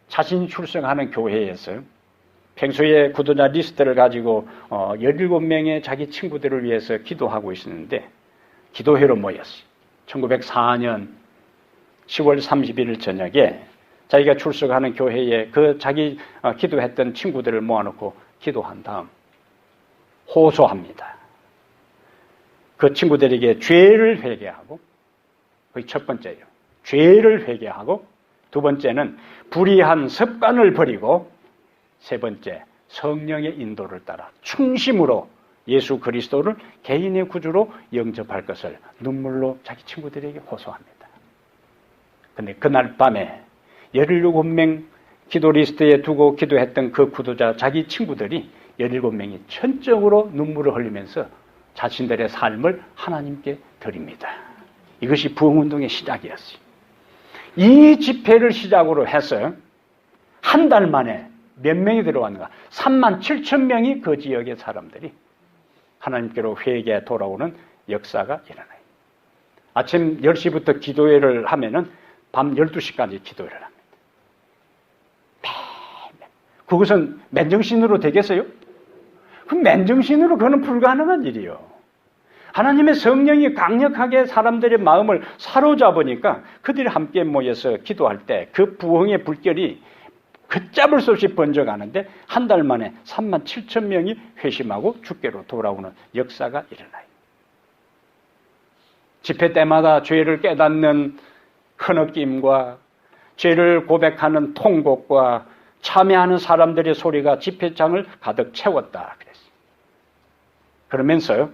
자신이 출석하는 교회에서 평소에 구도자 리스트를 가지고 17명의 자기 친구들을 위해서 기도하고 있었는데 기도회로 모였어요. 1904년 10월 31일 저녁에 자기가 출석하는 교회에 그 자기 기도했던 친구들을 모아놓고 기도한 다음 호소합니다. 그 친구들에게 죄를 회개하고 그게 첫 번째예요. 죄를 회개하고 두 번째는 불의한 습관을 버리고 세 번째 성령의 인도를 따라 충심으로 예수 그리스도를 개인의 구주로 영접할 것을 눈물로 자기 친구들에게 호소합니다. 그런데 그날 밤에 17명 기도 리스트에 두고 기도했던 그 구도자 자기 친구들이 17명이 전적으로 눈물을 흘리면서 자신들의 삶을 하나님께 드립니다. 이것이 부흥운동의 시작이었어요. 이 집회를 시작으로 해서 한 달 만에 몇 명이 들어왔는가? 37,000명이 그 지역의 사람들이 하나님께로 회개에 돌아오는 역사가 일어나요. 아침 10시부터 기도회를 하면은 밤 12시까지 기도회를 합니다. 매일. 그것은 맨정신으로 되겠어요? 그 맨정신으로 그거는 불가능한 일이요. 하나님의 성령이 강력하게 사람들의 마음을 사로잡으니까 그들이 함께 모여서 기도할 때 그 부흥의 불결이 걷잡을 수 없이 번져가는데 한 달 만에 37,000명이 회심하고 주께로 돌아오는 역사가 일어나요. 집회 때마다 죄를 깨닫는 흐느낌과 죄를 고백하는 통곡과 참여하는 사람들의 소리가 집회장을 가득 채웠다 그랬어요. 그러면서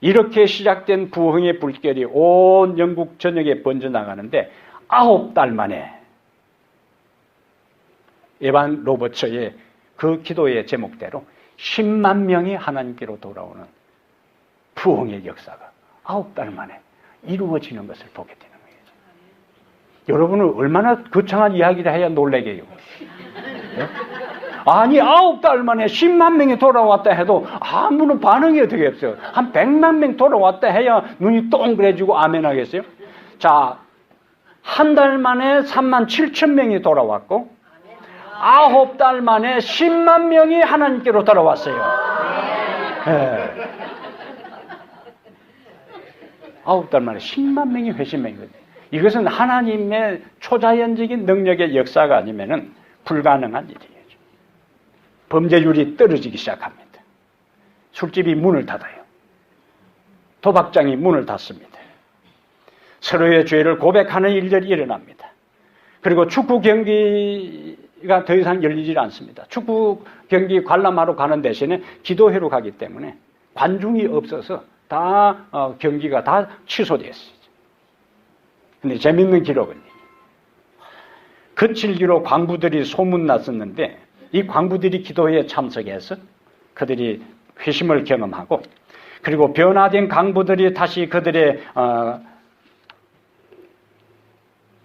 이렇게 시작된 부흥의 불결이 온 영국 전역에 번져나가는데 9달 만에 에반 로버처의 그 기도의 제목대로 10만 명이 하나님께로 돌아오는 부흥의 역사가 9달 만에 이루어지는 것을 보게 되는 거예요. 여러분은 얼마나 거창한 이야기를 해야 놀래게요. 네? 아니 9달 만에 10만 명이 돌아왔다 해도 아무런 반응이 어떻게 없어요. 한 100만 명 돌아왔다 해야 눈이 동그래지고 아멘 하겠어요. 자, 한 달 만에 37,000명이 돌아왔고 9달 만에 10만 명이 하나님께로 돌아왔어요. 네. 9달 만에 10만 명이 회심했거든요. 이것은 하나님의 초자연적인 능력의 역사가 아니면은 불가능한 일이에요. 범죄율이 떨어지기 시작합니다. 술집이 문을 닫아요. 도박장이 문을 닫습니다. 서로의 죄를 고백하는 일들이 일어납니다. 그리고 축구 경기가 더 이상 열리지 않습니다. 축구 경기 관람하러 가는 대신에 기도회로 가기 때문에 관중이 없어서 다 경기가 다 취소됐어요. 근데 재밌는 기록은 거칠기로 광부들이 소문났었는데 이 광부들이 기도회에 참석해서 그들이 회심을 경험하고 그리고 변화된 강부들이 다시 그들의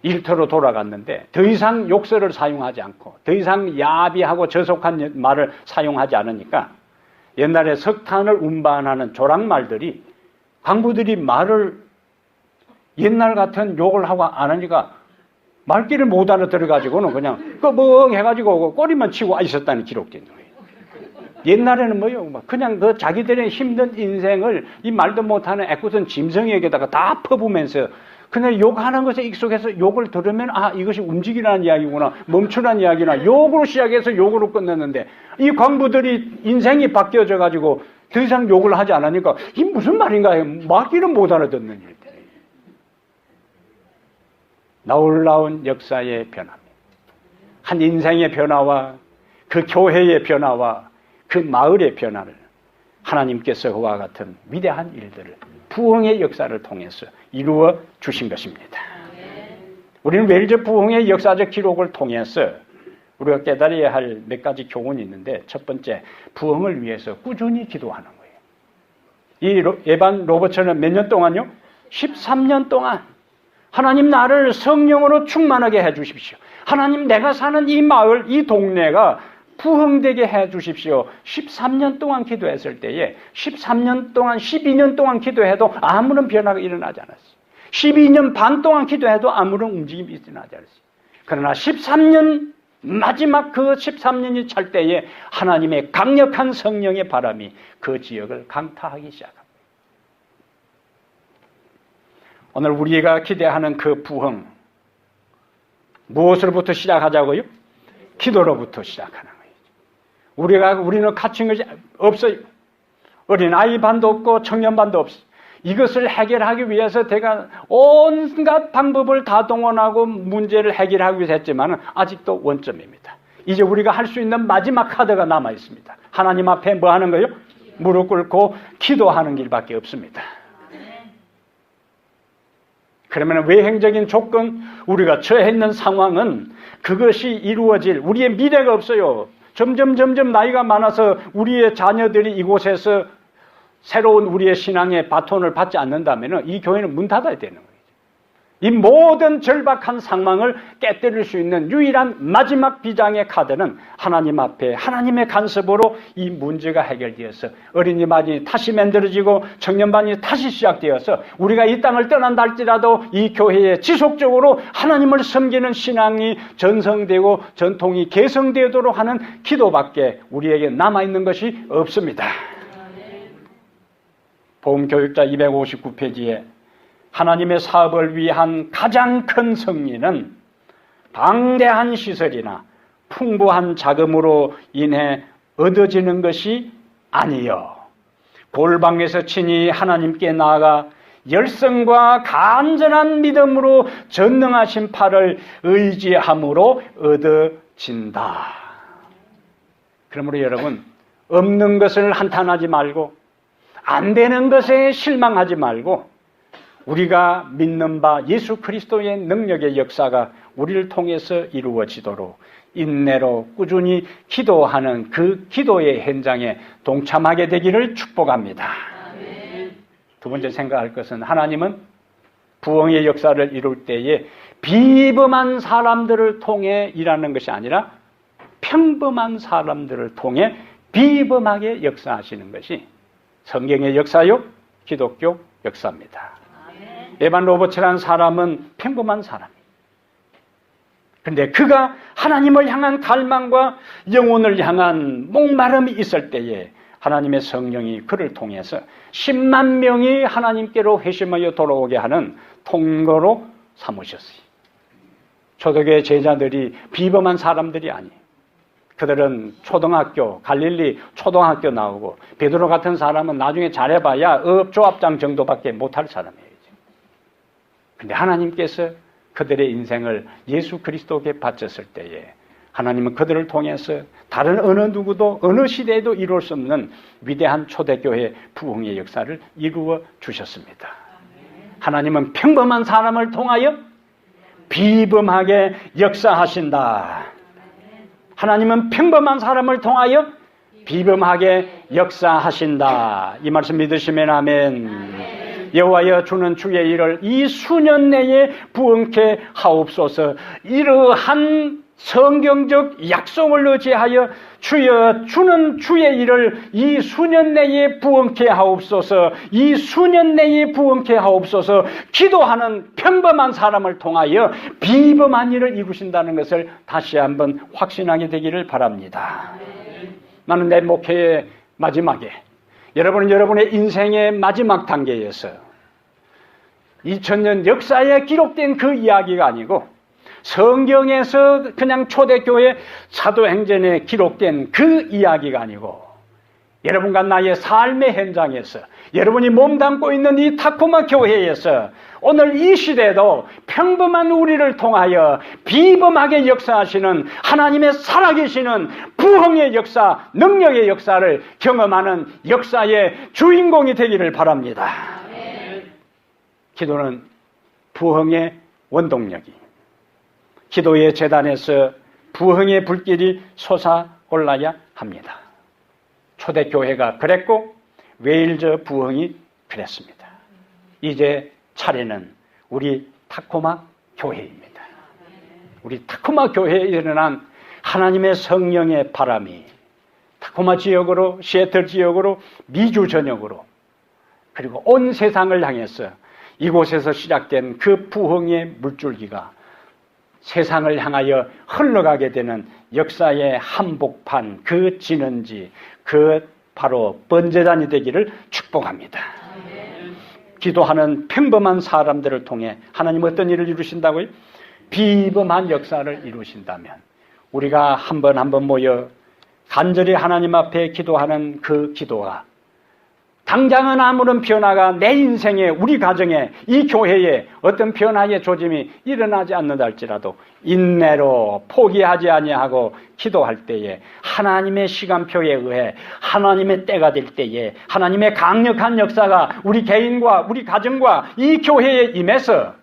일터로 돌아갔는데 더 이상 욕설을 사용하지 않고 더 이상 야비하고 저속한 말을 사용하지 않으니까 옛날에 석탄을 운반하는 조랑말들이 광부들이 말을 옛날 같은 욕을 하고 안 하니까 말귀를 못 알아들어가지고는 그냥 꺼벙 해가지고 꼬리만 치고 있었다는 기록이 있는 거예요. 옛날에는 뭐요? 그냥 그 자기들의 힘든 인생을 이 말도 못하는 애꿎은 짐승에게다가 다 퍼부면서 그냥 욕하는 것에 익숙해서 욕을 들으면 이것이 움직이라는 이야기구나, 멈추라는 이야기나 욕으로 시작해서 욕으로 끝냈는데 이 광부들이 인생이 바뀌어져 가지고 더 이상 욕을 하지 않으니까 이 무슨 말인가요? 말귀를 못 알아듣는 일들. 놀라운 역사의 변화입니다. 한 인생의 변화와 그 교회의 변화와 그 마을의 변화를 하나님께서 그와 같은 위대한 일들을 부흥의 역사를 통해서 이루어 주신 것입니다. 우리는 웰즈 부흥의 역사적 기록을 통해서 우리가 깨달아야 할 몇 가지 교훈이 있는데 첫 번째, 부흥을 위해서 꾸준히 기도하는 거예요. 이 에반 로버처는 몇 년 동안요? 13년 동안 하나님 나를 성령으로 충만하게 해 주십시오. 하나님 내가 사는 이 마을, 이 동네가 부흥되게 해 주십시오. 13년 동안 기도했을 때에 13년 동안, 12년 동안 기도해도 아무런 변화가 일어나지 않았어요. 12년 반 동안 기도해도 아무런 움직임이 일어나지 않았어요. 그러나 13년, 마지막 그 13년이 찰 때에 하나님의 강력한 성령의 바람이 그 지역을 강타하기 시작합니다. 오늘 우리가 기대하는 그 부흥, 무엇으로부터 시작하자고요? 기도로부터 시작하는 거예요. 우리는 갖춘 것이 없어요. 어린아이 반도 없고 청년반도 없어요. 이것을 해결하기 위해서 제가 온갖 방법을 다 동원하고 문제를 해결하기 위해서 했지만 아직도 원점입니다. 이제 우리가 할 수 있는 마지막 카드가 남아 있습니다. 하나님 앞에 뭐 하는 거예요? 무릎 꿇고 기도하는 길밖에 없습니다. 그러면 외행적인 조건, 우리가 처해 있는 상황은 그것이 이루어질 우리의 미래가 없어요. 점점 나이가 많아서 우리의 자녀들이 이곳에서 새로운 우리의 신앙의 바톤을 받지 않는다면 이 교회는 문 닫아야 되는 거예요. 이 모든 절박한 상황을 깨뜨릴 수 있는 유일한 마지막 비장의 카드는 하나님 앞에 하나님의 간섭으로 이 문제가 해결되어서 어린이반이 다시 만들어지고 청년반이 다시 시작되어서 우리가 이 땅을 떠난다 할지라도 이 교회에 지속적으로 하나님을 섬기는 신앙이 전성되고 전통이 계승되도록 하는 기도밖에 우리에게 남아있는 것이 없습니다. 보험교육자 259페이지에 하나님의 사업을 위한 가장 큰 승리는 방대한 시설이나 풍부한 자금으로 인해 얻어지는 것이 아니요 골방에서 친히 하나님께 나아가 열성과 간절한 믿음으로 전능하신 팔을 의지함으로 얻어진다. 그러므로 여러분, 없는 것을 한탄하지 말고 안 되는 것에 실망하지 말고 우리가 믿는 바 예수 그리스도의 능력의 역사가 우리를 통해서 이루어지도록 인내로 꾸준히 기도하는 그 기도의 현장에 동참하게 되기를 축복합니다. 두 번째 생각할 것은 하나님은 부흥의 역사를 이룰 때에 비범한 사람들을 통해 일하는 것이 아니라 평범한 사람들을 통해 비범하게 역사하시는 것이 성경의 역사요, 기독교 역사입니다. 에반 로버츠라는 사람은 평범한 사람이에요. 그런데 그가 하나님을 향한 갈망과 영혼을 향한 목마름이 있을 때에 하나님의 성령이 그를 통해서 10만 명이 하나님께로 회심하여 돌아오게 하는 통로로 삼으셨어요. 초대교회 제자들이 비범한 사람들이 아니에요. 그들은 초등학교, 갈릴리 초등학교 나오고 베드로 같은 사람은 나중에 잘해봐야 조합장 정도밖에 못할 사람이에요. 근데 하나님께서 그들의 인생을 예수 그리스도께 바쳤을 때에 하나님은 그들을 통해서 다른 어느 누구도 어느 시대에도 이룰 수 없는 위대한 초대교회 부흥의 역사를 이루어 주셨습니다. 하나님은 평범한 사람을 통하여 비범하게 역사하신다. 하나님은 평범한 사람을 통하여 비범하게 역사하신다. 이 말씀 믿으시면 아멘. 여호와여 주는 주의 일을 이 수년 내에 부응케 하옵소서. 이러한 성경적 약속을 의지하여 주여 주는 주의 일을 이 수년 내에 부응케 하옵소서. 이 수년 내에 부응케 하옵소서. 기도하는 평범한 사람을 통하여 비범한 일을 이루신다는 것을 다시 한번 확신하게 되기를 바랍니다. 나는 내 목회의 마지막에 여러분은 여러분의 인생의 마지막 단계에서 2000년 역사에 기록된 그 이야기가 아니고 성경에서 그냥 초대교회 사도행전에 기록된 그 이야기가 아니고 여러분과 나의 삶의 현장에서 여러분이 몸담고 있는 이 타코마 교회에서 오늘 이 시대에도 평범한 우리를 통하여 비범하게 역사하시는 하나님의 살아계시는 부흥의 역사, 능력의 역사를 경험하는 역사의 주인공이 되기를 바랍니다. 기도는 부흥의 원동력이 기도의 재단에서 부흥의 불길이 솟아올라야 합니다. 초대교회가 그랬고 웨일즈 부흥이 그랬습니다. 이제 차례는 우리 타코마 교회입니다. 우리 타코마 교회에 일어난 하나님의 성령의 바람이 타코마 지역으로, 시애틀 지역으로, 미주 전역으로 그리고 온 세상을 향해서 이곳에서 시작된 그 부흥의 물줄기가 세상을 향하여 흘러가게 되는 역사의 한복판, 그 진원지, 그 바로 번제단이 되기를 축복합니다. 기도하는 평범한 사람들을 통해 하나님 어떤 일을 이루신다고요? 비범한 역사를 이루신다면 우리가 한 번 모여 간절히 하나님 앞에 기도하는 그 기도가 당장은 아무런 변화가 내 인생에, 우리 가정에, 이 교회에 어떤 변화의 조짐이 일어나지 않는다 할지라도 인내로 포기하지 아니하고 기도할 때에 하나님의 시간표에 의해 하나님의 때가 될 때에 하나님의 강력한 역사가 우리 개인과 우리 가정과 이 교회에 임해서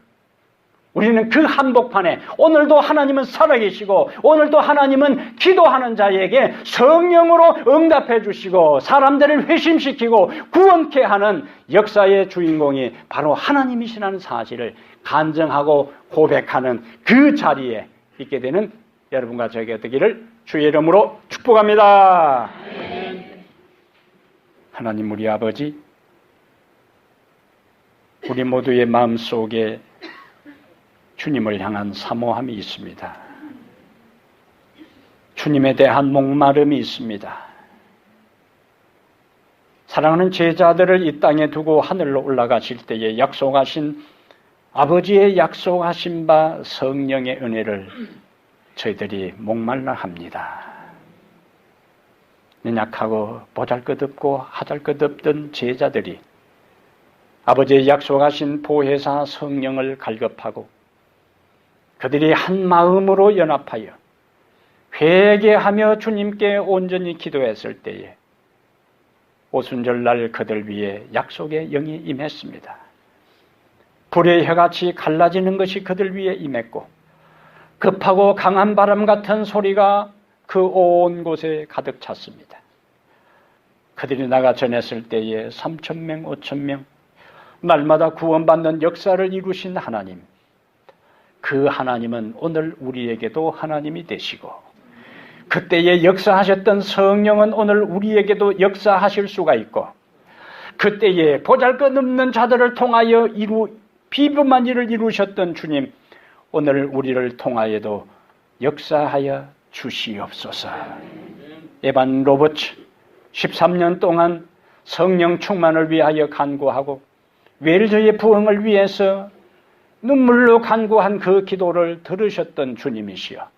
우리는 그 한복판에 오늘도 하나님은 살아계시고 오늘도 하나님은 기도하는 자에게 성령으로 응답해 주시고 사람들을 회심시키고 구원케 하는 역사의 주인공이 바로 하나님이시라는 사실을 간증하고 고백하는 그 자리에 있게 되는 여러분과 저에게 되기를 주의 이름으로 축복합니다. 하나님 우리 아버지, 우리 모두의 마음속에 주님을 향한 사모함이 있습니다. 주님에 대한 목마름이 있습니다. 사랑하는 제자들을 이 땅에 두고 하늘로 올라가실 때에 약속하신 아버지의 약속하신 바 성령의 은혜를 저희들이 목말라 합니다. 연약하고 보잘것없고 하잘것없던 제자들이 아버지의 약속하신 보혜사 성령을 갈급하고 그들이 한 마음으로 연합하여 회개하며 주님께 온전히 기도했을 때에 오순절날 그들 위에 약속의 영이 임했습니다. 불의 혀같이 갈라지는 것이 그들 위에 임했고 급하고 강한 바람 같은 소리가 그 온 곳에 가득 찼습니다. 그들이 나가 전했을 때에 3,000명, 5,000명 날마다 구원받는 역사를 이루신 하나님, 그 하나님은 오늘 우리에게도 하나님이 되시고 그때에 역사하셨던 성령은 오늘 우리에게도 역사하실 수가 있고 그때에 보잘것없는 자들을 통하여 비범한 일을 이루셨던 주님, 오늘 우리를 통하여도 역사하여 주시옵소서. 에반 로버츠 13년 동안 성령 충만을 위하여 간구하고 웰즈의 부흥을 위해서 눈물로 간구한 그 기도를 들으셨던 주님이시여,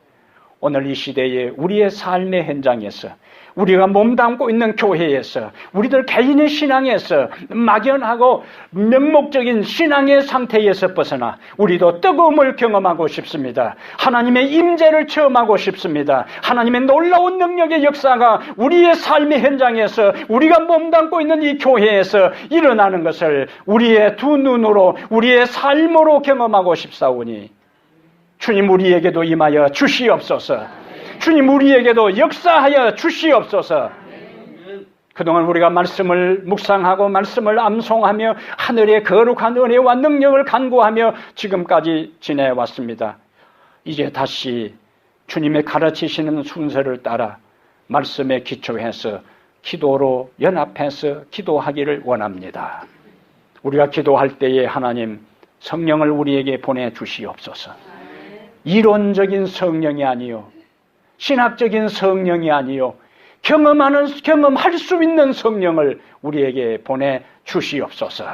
오늘 이 시대에 우리의 삶의 현장에서 우리가 몸담고 있는 교회에서 우리들 개인의 신앙에서 막연하고 명목적인 신앙의 상태에서 벗어나 우리도 뜨거움을 경험하고 싶습니다. 하나님의 임재를 체험하고 싶습니다. 하나님의 놀라운 능력의 역사가 우리의 삶의 현장에서 우리가 몸담고 있는 이 교회에서 일어나는 것을 우리의 두 눈으로 우리의 삶으로 경험하고 싶사오니 주님 우리에게도 임하여 주시옵소서. 주님 우리에게도 역사하여 주시옵소서. 그동안 우리가 말씀을 묵상하고 말씀을 암송하며 하늘의 거룩한 은혜와 능력을 간구하며 지금까지 지내왔습니다. 이제 다시 주님의 가르치시는 순서를 따라 말씀에 기초해서 기도로 연합해서 기도하기를 원합니다. 우리가 기도할 때에 하나님 성령을 우리에게 보내주시옵소서. 이론적인 성령이 아니요 신학적인 성령이 아니요 경험할 수 있는 성령을 우리에게 보내주시옵소서.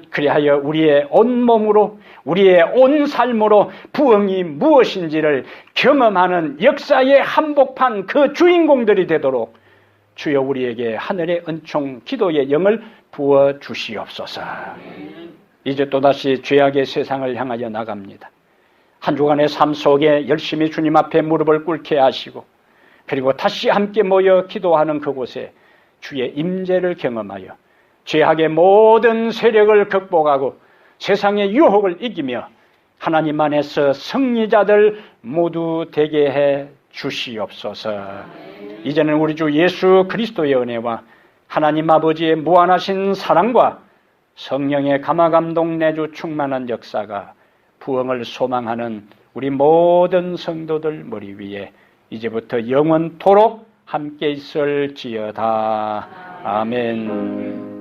그리하여 우리의 온몸으로 우리의 온 삶으로 부흥이 무엇인지를 경험하는 역사의 한복판 그 주인공들이 되도록 주여 우리에게 하늘의 은총 기도의 영을 부어주시옵소서. 이제 또다시 죄악의 세상을 향하여 나갑니다. 한 주간의 삶 속에 열심히 주님 앞에 무릎을 꿇게 하시고 그리고 다시 함께 모여 기도하는 그곳에 주의 임재를 경험하여 죄악의 모든 세력을 극복하고 세상의 유혹을 이기며 하나님 안에서 승리자들 모두 되게 해 주시옵소서. 이제는 우리 주 예수 그리스도의 은혜와 하나님 아버지의 무한하신 사랑과 성령의 감화감동 내주 충만한 역사가 부흥을 소망하는 우리 모든 성도들 머리 위에 이제부터 영원토록 함께 있을지어다. 아멘.